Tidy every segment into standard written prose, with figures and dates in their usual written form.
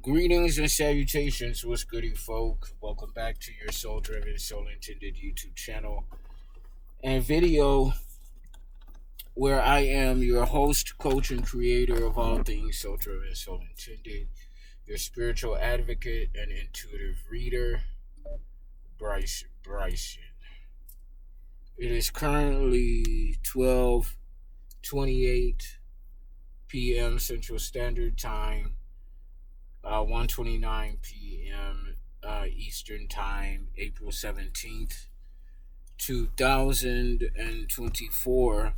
Greetings and salutations, what's goody folk? Welcome back to your soul driven, soul intended YouTube channel and video where I am your host, coach, and creator of all things soul driven, soul intended, your spiritual advocate and intuitive reader, Bryson. It is currently 12:28 p.m. Central Standard Time. 1:29 p.m. Eastern Time, April 17th, 2024.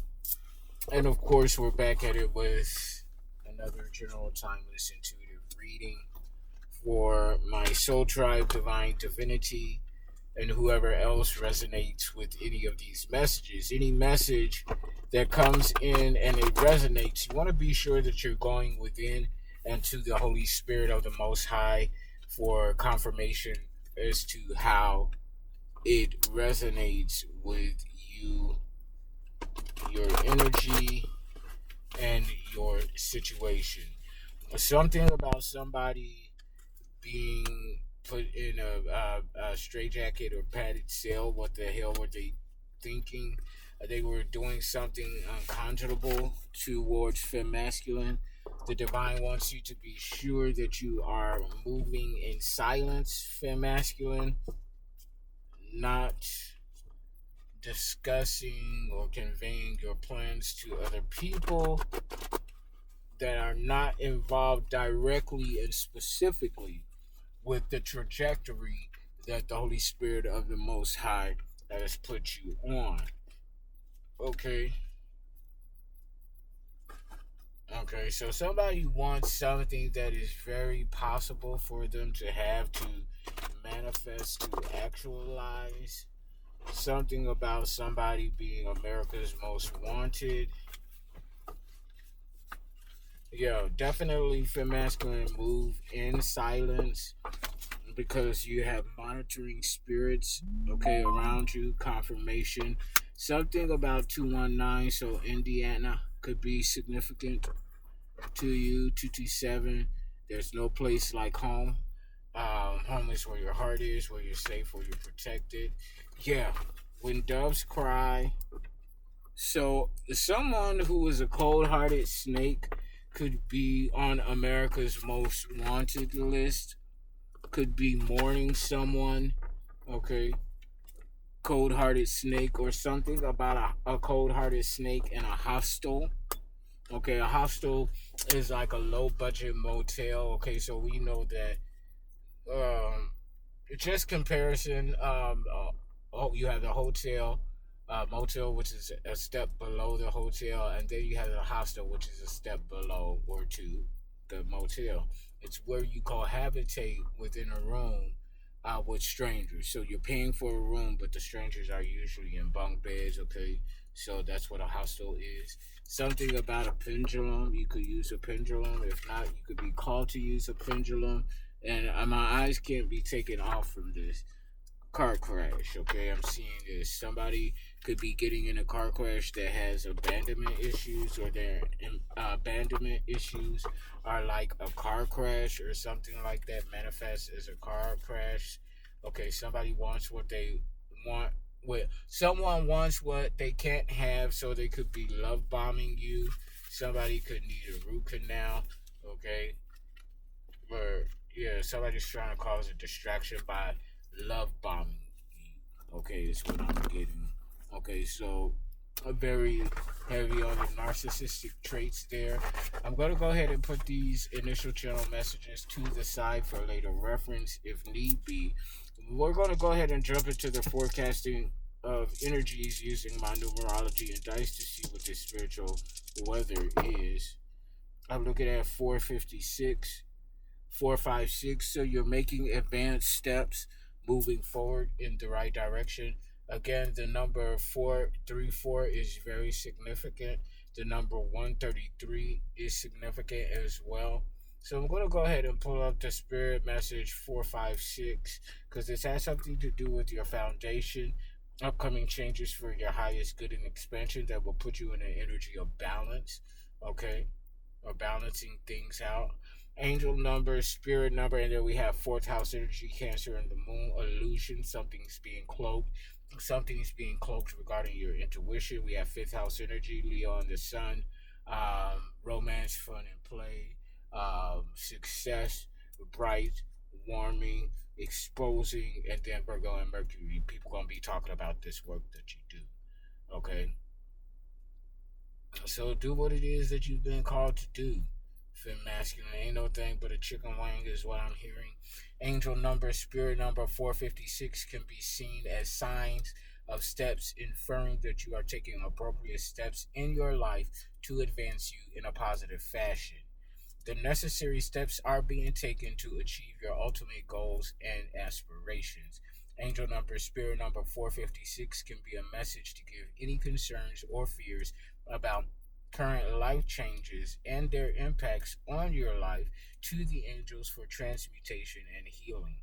And of course, we're back at it with another general timeless intuitive reading for my soul tribe, divine divinity, and whoever else resonates with any of these messages. Any message that comes in and it resonates, you want to be sure that you're going within and to the Holy Spirit of the Most High for confirmation as to how it resonates with you, your energy, and your situation. Something about somebody being put in a straitjacket or padded cell. What the hell were they thinking? They were doing something unconscionable towards fem masculine. The divine wants you to be sure that you are moving in silence, fem masculine, not discussing or conveying your plans to other people that are not involved directly and specifically with the trajectory that the Holy Spirit of the Most High has put you on. Okay, so somebody wants something that is very possible for them to have, to manifest, to actualize. Something about somebody being America's most wanted. Definitely fem masculine move in silence because you have monitoring spirits, around you, confirmation. Something about 219, so Indiana could be significant to you. 227, there's no place like home. Home is where your heart is, where you're safe, where you're protected. When doves cry. So someone who is a cold-hearted snake could be on America's most wanted list, could be mourning someone, cold-hearted snake, or something about a cold-hearted snake in a hostel. A hostel is like a low-budget motel. So we know that just comparison, you have the hotel, motel, which is a step below the hotel, and then you have the hostel, which is a step below or to the motel. It's where you cohabitate within a room with strangers. So you're paying for a room, but the strangers are usually in bunk beds. So that's what a hostel is. Something about a pendulum. You could use a pendulum. If not, you could be called to use a pendulum. And my eyes can't be taken off from this car crash. I'm seeing this. Somebody could be getting in a car crash that has abandonment issues, or their abandonment issues are like a car crash or something like that, manifests as a car crash. Somebody wants what they want. Someone wants what they can't have, so they could be love bombing you. Somebody could need a root canal. Somebody's trying to cause a distraction by love bombing. Is what I'm getting. So a very heavy on the narcissistic traits there. I'm going to go ahead and put these initial channel messages to the side for later reference if need be. We're going to go ahead and jump into the forecasting of energies using my numerology and dice to see what this spiritual weather is. I'm looking at 456. 456, so you're making advanced steps moving forward in the right direction. Again, the number 434 is very significant. The number 133 is significant as well. So I'm going to go ahead and pull up the spirit message 456 because this has something to do with your foundation, upcoming changes for your highest good and expansion that will put you in an energy of balance, or balancing things out. Angel number, spirit number, and then we have fourth house energy, Cancer, and the moon illusion. Something's being cloaked. Something's being cloaked regarding your intuition. We have fifth house energy, Leo and the sun, romance, fun, and play, success, bright, warming, exposing, and then Virgo and Mercury. People gonna be talking about this work that you do. Okay, so do what it is that you've been called to do. Fem masculine ain't no thing but a chicken wing is what I'm hearing. Angel number, spirit number 456 can be seen as signs of steps inferring that you are taking appropriate steps in your life to advance you in a positive fashion. The necessary steps are being taken to achieve your ultimate goals and aspirations. Angel number, spirit number 456 can be a message to give any concerns or fears about current life changes and their impacts on your life to the angels for transmutation and healing.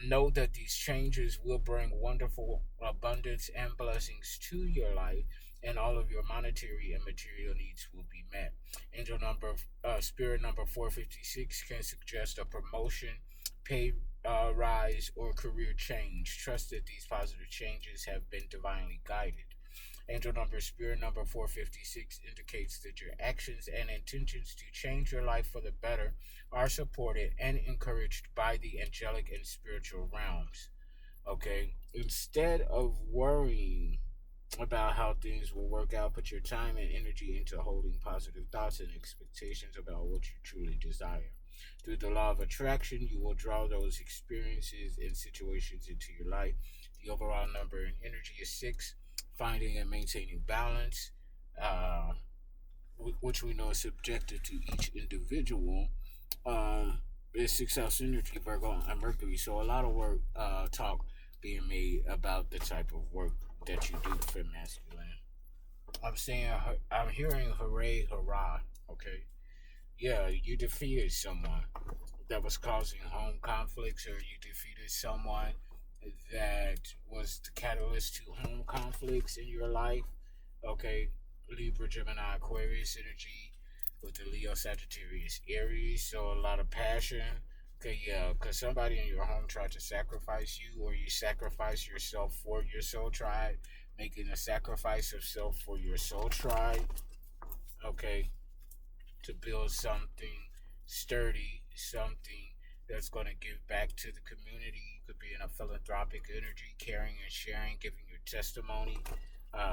Know that these changes will bring wonderful abundance and blessings to your life, and all of your monetary and material needs will be met. Angel number, spirit number 456 can suggest a promotion, pay rise, or career change. Trust that these positive changes have been divinely guided. Angel number, spirit number 456 indicates that your actions and intentions to change your life for the better are supported and encouraged by the angelic and spiritual realms. Okay? Instead of worrying about how things will work out, put your time and energy into holding positive thoughts and expectations about what you truly desire. Through the law of attraction, you will draw those experiences and situations into your life. The overall number in energy is 6. Finding and maintaining balance, which we know is subjective to each individual, is 6 house energy, Virgo and Mercury. So a lot of work, talk being made about the type of work that you do for masculine. I'm saying, I'm hearing hooray, hurrah. Okay, yeah, you defeated someone that was causing home conflicts, or you defeated someone that was the catalyst to home conflicts in your life. Okay, Libra, Gemini, Aquarius energy with the Leo, Sagittarius, Aries. So a lot of passion. Okay, yeah, because somebody in your home tried to sacrifice you, or you sacrifice yourself for your soul tribe, making a sacrifice of self for your soul tribe. Okay, to build something sturdy, something that's going to give back to the community. You could be in a philanthropic energy, caring and sharing, giving your testimony,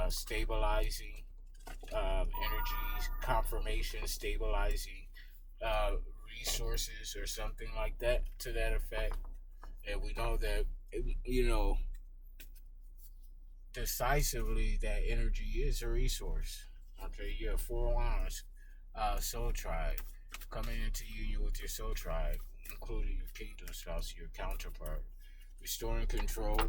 stabilizing energies, confirmation, stabilizing uh, resources, or something like that to that effect. And we know that, you know, decisively that energy is a resource. Okay, you have 4 wands, soul tribe, coming into union with your soul tribe, including your kingdom spouse, your counterpart. Restoring control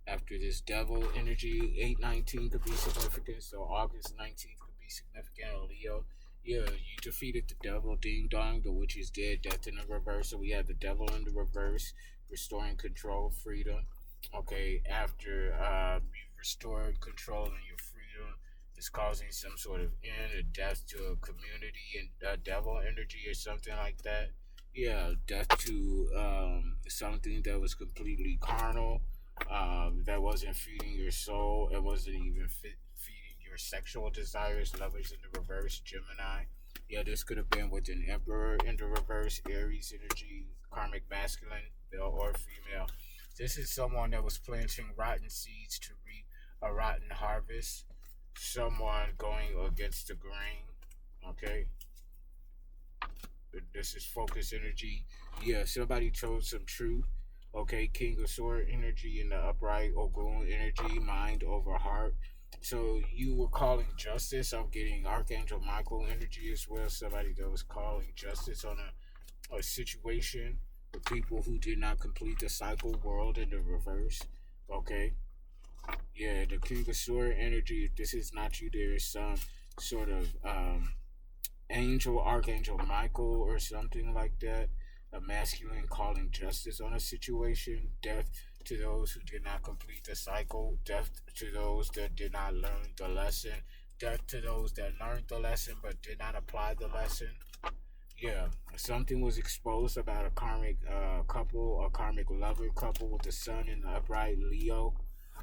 after this devil energy, 8/19 could be significant, so August 19th could be significant. Leo, yeah, you defeated the devil, ding dong, the witch is dead, death in the reverse. So we have the devil in the reverse, restoring control, freedom. Okay, after you've restored control and your freedom, is causing some sort of end or death to a community and devil energy or something like that. Yeah, death to something that was completely carnal, that wasn't feeding your soul. It wasn't even feeding your sexual desires. Lovers in the reverse, Gemini. Yeah, this could have been with an Emperor in the reverse, Aries energy, karmic masculine, male or female. This is someone that was planting rotten seeds to reap a rotten harvest. Someone going against the grain. Okay, this is focus energy. Yeah, somebody told some truth. Okay, King of Sword energy in the upright, Ogun energy, mind over heart. So you were calling justice. I'm getting Archangel Michael energy as well. Somebody that was calling justice on a situation with people who did not complete the cycle, world in the reverse. Okay, yeah, the King of Sword energy. If this is not you, there is some sort of angel, Archangel Michael, or something like that. A masculine calling justice on a situation. Death to those who did not complete the cycle. Death to those that did not learn the lesson. Death to those that learned the lesson but did not apply the lesson. Yeah, something was exposed about a karmic couple, a karmic lover couple with the sun in the upright Leo.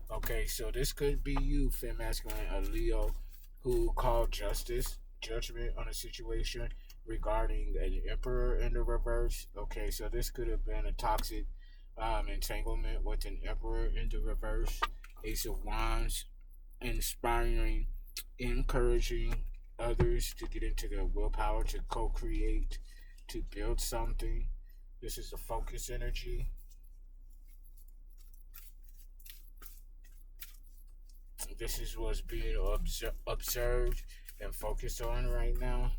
Okay, so this could be you, fem masculine, a Leo, who called judgment on a situation regarding an emperor in the reverse. Okay, so this could have been a toxic entanglement with an emperor in the reverse. Ace of Wands, inspiring, encouraging others to get into their willpower to co-create, to build something. This is the focus energy. This is what's being observed and focused on right now.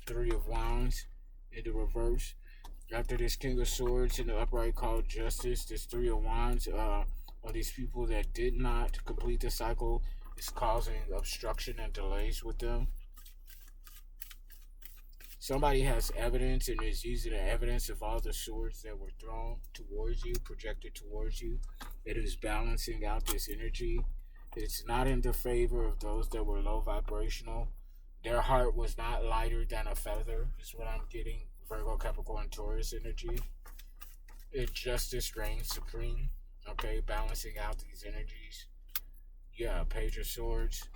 Three of Wands in the reverse. After this King of Swords in the upright called Justice, this Three of Wands are these people that did not complete the cycle. Is causing obstruction and delays with them. Somebody has evidence and is using the evidence of all the swords that were thrown towards you, projected towards you. It is balancing out this energy. It's not in the favor of those that were low vibrational. Their heart was not lighter than a feather, is what I'm getting. Virgo, Capricorn, Taurus energy. Justice reigns supreme. Okay, balancing out these energies. Yeah, Page of Swords.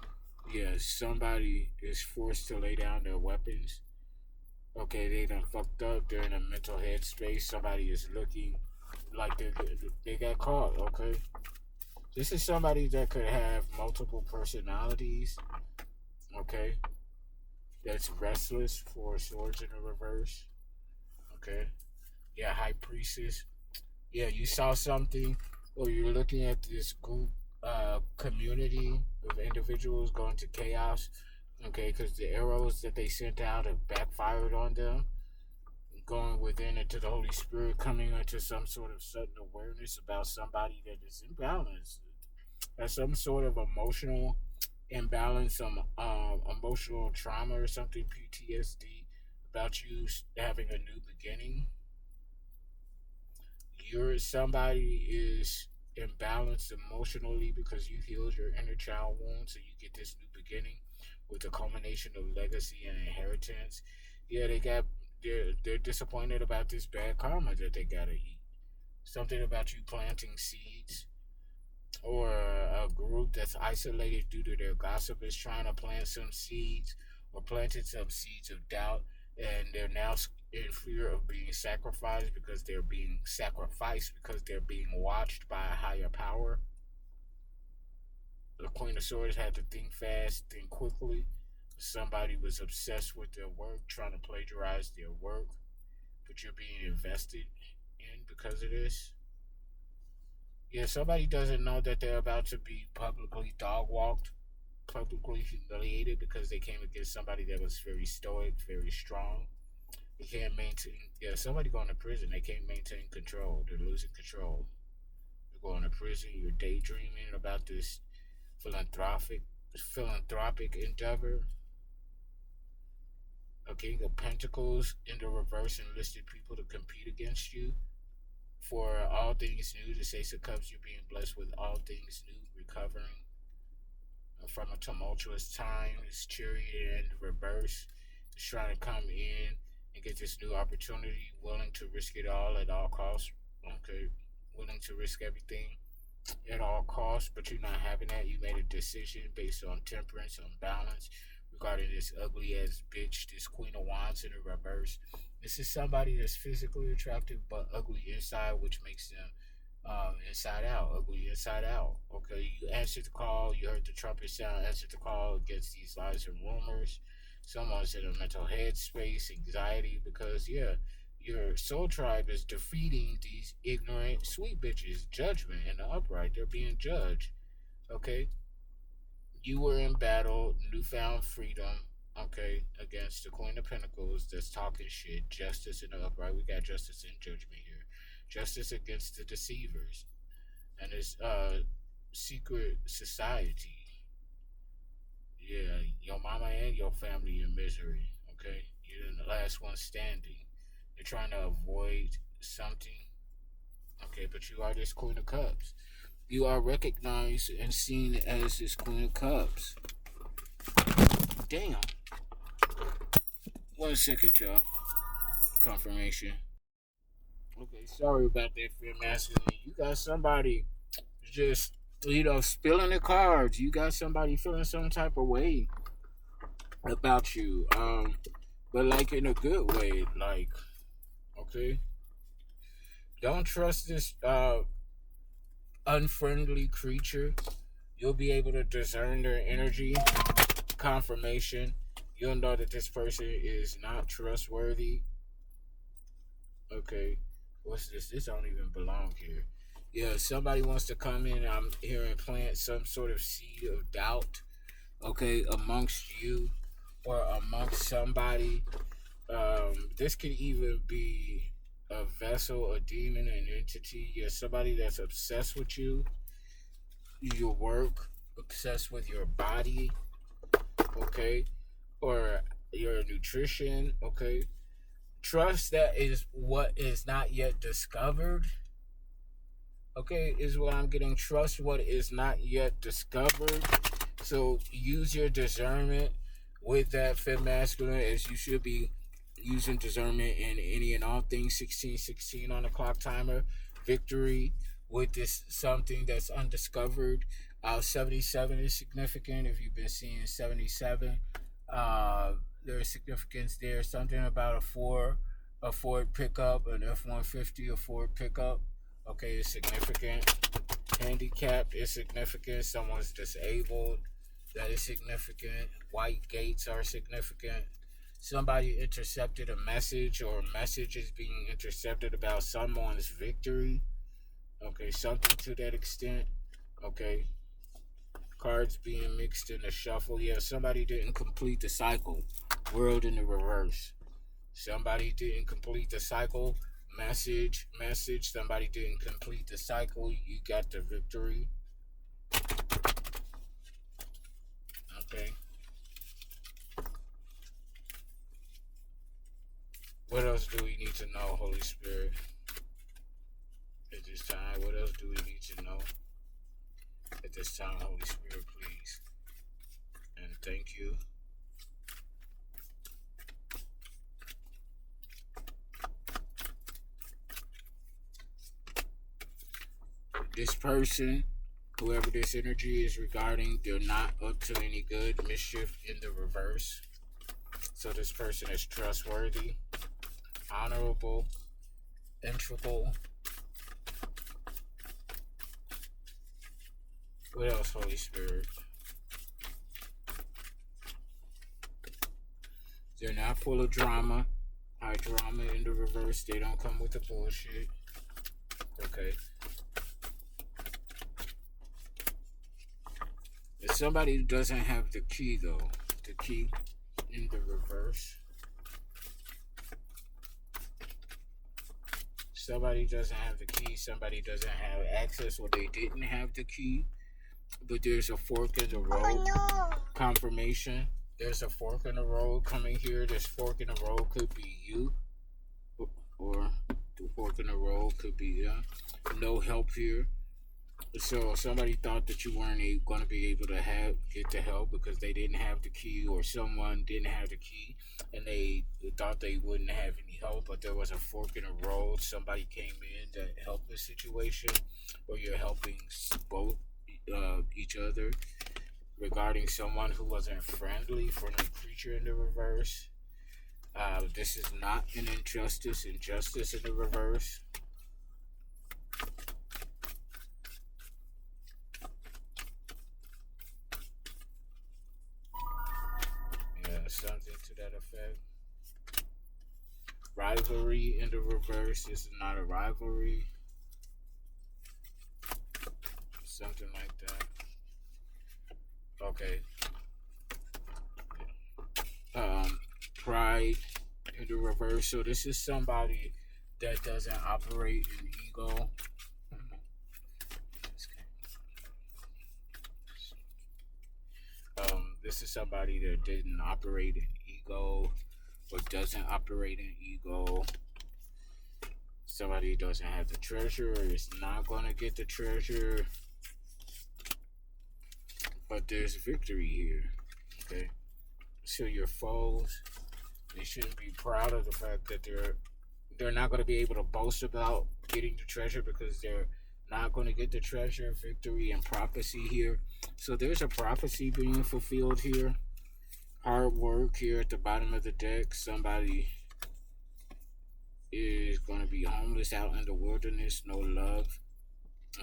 Yeah, somebody is forced to lay down their weapons. Okay, they done fucked up. They're in a mental headspace. Somebody is looking like they got caught. Okay, this is somebody that could have multiple personalities. Okay, that's restless for swords in the reverse. Okay, yeah, High Priestess. Yeah, you saw something, or you're looking at this group, community of individuals going to chaos. Okay, because the arrows that they sent out have backfired on them. Going within into the Holy Spirit, coming into some sort of sudden awareness about somebody that is imbalanced, has some sort of emotional imbalance, some emotional trauma or something, PTSD, about you having a new beginning. Somebody is imbalanced emotionally because you healed your inner child wound, so you get this new beginning with a culmination of legacy and inheritance. Yeah, they're disappointed about this bad karma that they gotta eat. Something about you planting seeds, or a group that's isolated due to their gossip is trying to plant some seeds, or planted some seeds of doubt, and they're now in fear of being sacrificed because they're being watched by a higher power. The Queen of Swords had to think fast, think quickly. Somebody was obsessed with their work, trying to plagiarize their work, but you're being invested in because of this. Yeah, somebody doesn't know that they're about to be publicly dog walked, publicly humiliated because they came against somebody that was very stoic, very strong. They can't maintain. Yeah, somebody going to prison. They can't maintain control. They're losing control. You're going to prison. You're daydreaming about this philanthropic endeavor. A King of Pentacles in the reverse enlisted people to compete against you for all things new. This Ace of Cups, you're being blessed with all things new, recovering from a tumultuous time. This Chariot in the reverse is trying to come in and get this new opportunity, willing to risk it all at all costs. Okay, willing to risk everything at all costs, but you're not having that. You made a decision based on temperance, on balance, regarding this ugly ass bitch, this Queen of Wands in the reverse. This is somebody that's physically attractive but ugly inside, which makes them inside out, ugly inside out. Okay, you answered the call, you heard the trumpet sound, answered the call against these lies and rumors. Someone's in a mental headspace, anxiety, because yeah, your soul tribe is defeating these ignorant sweet bitches. Judgment in the upright, they're being judged. Okay, you were in battle, newfound freedom. Okay, against the Queen of Pentacles that's talking shit. Justice in the upright. We got justice and judgment here. Justice against the deceivers and this secret society. Yeah, your mama and your family in misery. Okay, you're the last one standing. You're trying to avoid something. Okay, but you are this Queen of Cups. You are recognized and seen as this Queen of Cups. Damn. 1 second, y'all. Confirmation. Okay, sorry about that, fear masculine. You got somebody just, spilling the cards. You got somebody feeling some type of way about you. But like in a good way. Like, okay, don't trust this unfriendly creature. You'll be able to discern their energy. Confirmation. You'll know that this person is not trustworthy. Okay, what's this? This don't even belong here. Yeah, somebody wants to come in. I'm hearing plant some sort of seed of doubt. Okay, amongst you or amongst somebody. This could even be a vessel, a demon, an entity. Yeah, somebody that's obsessed with you, your work, obsessed with your body. Okay, or your nutrition. Okay, trust that is what is not yet discovered. Okay, is what I'm getting. Trust what is not yet discovered. So use your discernment with that fifth masculine, as you should be using discernment in any and all things. 1616 on the clock timer. Victory with this something that's undiscovered. 77 is significant. If you've been seeing 77, there's significance there. Something about a Ford pickup, an F-150, a Ford pickup. Okay, it's significant. Handicapped is significant. Someone's disabled. That is significant. White gates are significant. Somebody intercepted a message, or a message is being intercepted about someone's victory. Okay, something to that extent. Okay, cards being mixed in the shuffle. Yeah, somebody didn't complete the cycle. World in the reverse. Somebody didn't complete the cycle. Message. Somebody didn't complete the cycle. You got the victory. Okay. What else do we need to know, Holy Spirit? At this time, what else do we need to know? At this time, Holy Spirit, please. And thank you. This person, whoever this energy is regarding, they're not up to any good. Mischief in the reverse. So this person is trustworthy, honorable, integral. What else, Holy Spirit? They're not full of drama. High drama in the reverse. They don't come with the bullshit. Okay. If somebody doesn't have the key, though, the key in the reverse. Somebody doesn't have the key. Somebody doesn't have access, or they didn't have the key. But there's a fork in the road. Oh, no. Confirmation. There's a fork in the road coming here. This fork in the road could be you, or the fork in the road could be no help here. So somebody thought that you weren't going to be able to get the help because they didn't have the key, or someone didn't have the key, and they thought they wouldn't have any help. But there was a fork in the road. Somebody came in to help the situation, or you're helping both each other regarding someone who wasn't friendly for the creature in the reverse. This is not an injustice in the reverse. Yeah, something to that effect. Rivalry in the reverse. This is not a rivalry. Something like that. Okay. Pride in the reverse. So this is somebody that doesn't operate in ego. This is somebody that didn't operate in ego, or doesn't operate in ego. Somebody doesn't have the treasure, or is not going to get the treasure. But there's victory here. Okay. So your foes, They shouldn't be proud of the fact that they're not going to be able to boast about getting the treasure because they're not going to get the treasure. Victory and prophecy here. So there's a prophecy being fulfilled here. Hard work here at the bottom of the deck. Somebody is going to be homeless out in the wilderness. No love.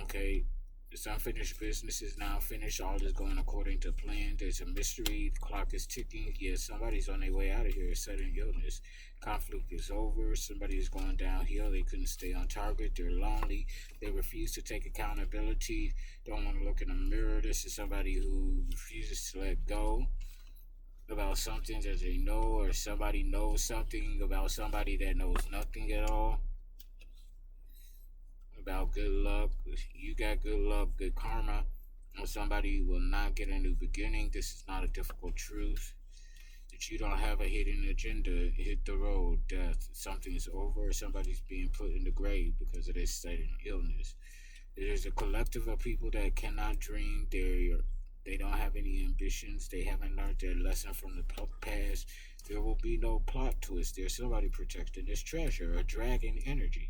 Okay. This unfinished business is now finished. All is going according to plan. There's a mystery. The clock is ticking. Yeah, somebody's on their way out of here. Sudden illness. Conflict is over. Somebody is going downhill. They couldn't stay on target. They're lonely. They refuse to take accountability. Don't want to look in the mirror. This is somebody who refuses to let go about something that they know, or somebody knows something about somebody that knows nothing at all. About good luck. You got good luck, good karma. Or somebody will not get a new beginning. This is not a difficult truth. That you don't have a hidden agenda. Hit the road. Death. Something is over. Somebody's being put in the grave because of this sudden illness. There's a collective of people that cannot dream. They don't have any ambitions. They haven't learned their lesson from the past. There will be no plot twist. There's somebody protecting this treasure. A dragon energy.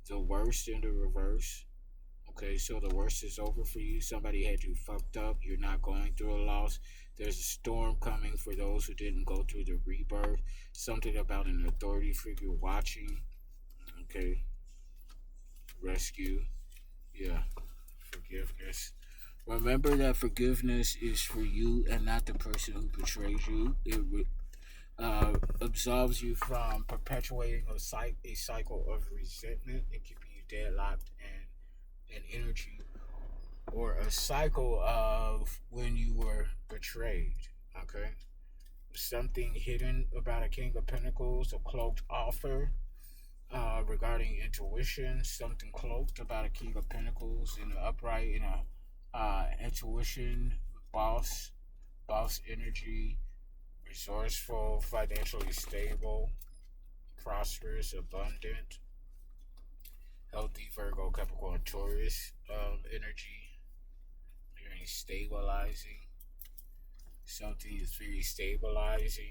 The worst in the reverse. Okay, so the worst is over for you. Somebody had you fucked up. You're not going through a loss. There's a storm coming for those who didn't go through the rebirth. Something about an authority figure watching. Okay, rescue. Yeah, forgiveness. Remember that forgiveness is for you and not the person who betrays you. It absolves you from perpetuating a cycle of resentment and keeping you deadlocked and energy, or a cycle of when you were betrayed. Okay, something hidden about a King of Pentacles, a cloaked offer regarding intuition, something cloaked about a King of Pentacles in the upright, in a intuition, boss energy, resourceful, financially stable, prosperous, abundant, healthy Virgo, Capricorn, Taurus energy, very stabilizing. Something is very stabilizing.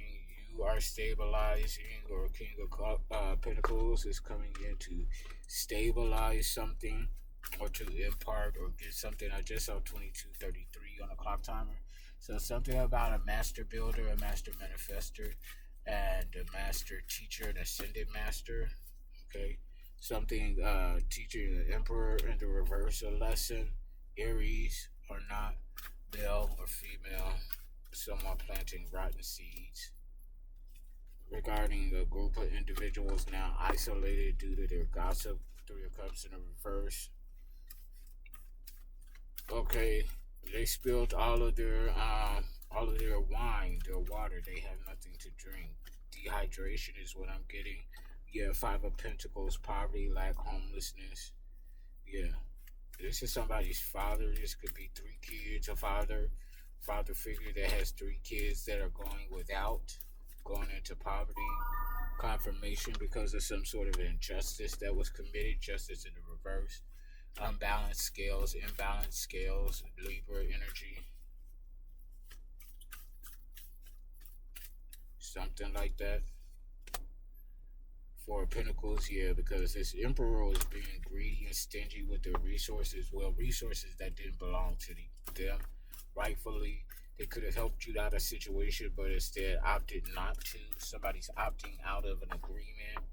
You are stabilizing, or King of Pentacles is coming in to stabilize something or to impart or get something. I just saw 22:33 on the clock timer. So something about a master builder, a master manifester, and a master teacher, an ascended master. Okay, something teaching the emperor in the reverse, a lesson. Aries or not, male or female. Someone planting rotten seeds regarding a group of individuals now isolated due to their gossip. Three of Cups in the reverse. Okay, they spilled all of their wine, their water. They have nothing to drink. Dehydration is what I'm getting. Yeah, Five of Pentacles, poverty, lack, homelessness. Yeah, this is somebody's father. This could be three kids, a father figure that has three kids that are going without, going into poverty. Confirmation because of some sort of injustice that was committed. Justice in the reverse. Unbalanced scales, imbalanced scales, Libra energy. Something like that. Four of Pentacles, yeah, because this Emperor is being greedy and stingy with their resources. Well, resources that didn't belong to them rightfully. They could have helped you out of a situation, but instead opted not to. Somebody's opting out of an agreement,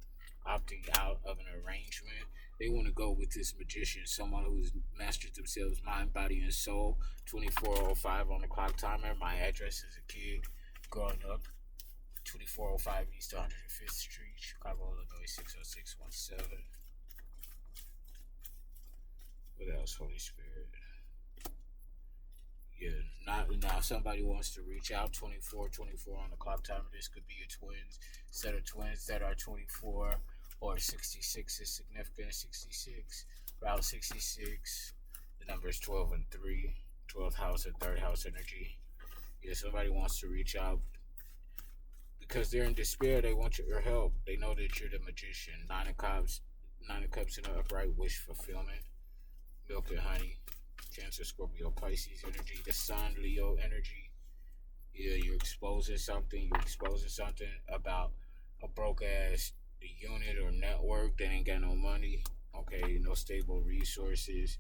opting out of an arrangement. They want to go with this magician, someone who's mastered themselves mind, body, and soul. 24:05 on the clock timer. My address as a kid growing up. 2405 East 105th Street, Chicago, Illinois 60617. What else, Holy Spirit? Yeah, now somebody wants to reach out. 24:24 on the clock timer. This could be a twins, set of twins that are 24 or 66 is significant. 66, Route 66. The number is 12 and 3. 12th house and 3rd house energy. Yeah, somebody wants to reach out because they're in despair. They want your help. They know that you're the magician. Nine of Cups in the upright, wish fulfillment. Milk and honey. Cancer, Scorpio, Pisces energy. The Sun, Leo energy. Yeah, you're exposing something. You're exposing something about a broke ass unit or network that ain't got no money, okay, no stable resources.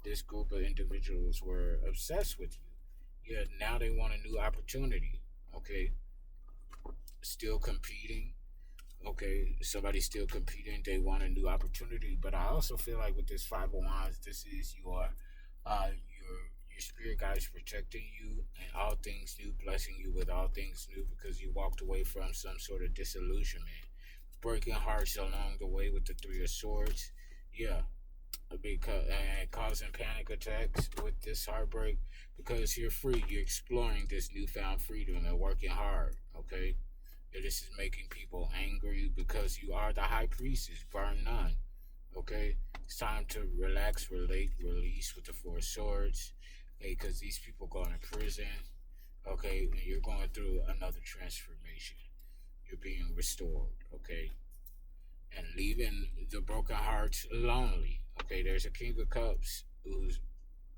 This group of individuals were obsessed with you. Yeah, now they want a new opportunity. Okay, still competing. Okay, somebody's still competing. They want a new opportunity. But I also feel like with this Five of Wands, this is your spirit guides protecting you and all things new, blessing you with all things new because you walked away from some sort of disillusionment, breaking hearts along the way with the Three of Swords. Yeah, because and causing panic attacks with this heartbreak because you're free. You're exploring this newfound freedom and working hard. Okay, and this is making people angry because you are the high priestess, bar none. Okay, it's time to relax, relate, release with the Four of Swords. Okay, because these people going to prison. Okay, and you're going through another transformation. You're being restored. Okay, and leaving the broken hearts lonely. Okay, there's a King of Cups who's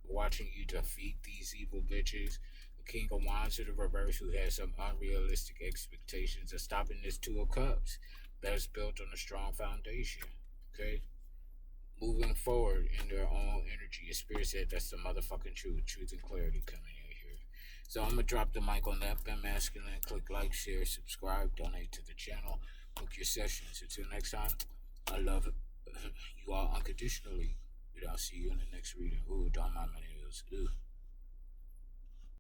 watching you defeat these evil bitches. The King of Wands in the reverse who has some unrealistic expectations of stopping this Two of Cups that's built on a strong foundation. Okay? Moving forward in their own energy. Your spirit said that's the motherfucking truth. Truth and clarity coming in here. So I'm gonna drop the mic on that. Ben Masculine. Click like, share, subscribe, donate to the channel. Book your sessions. Until next time, I love you all unconditionally. And I'll see you in the next reading. Ooh, don't mind my nails. Ooh.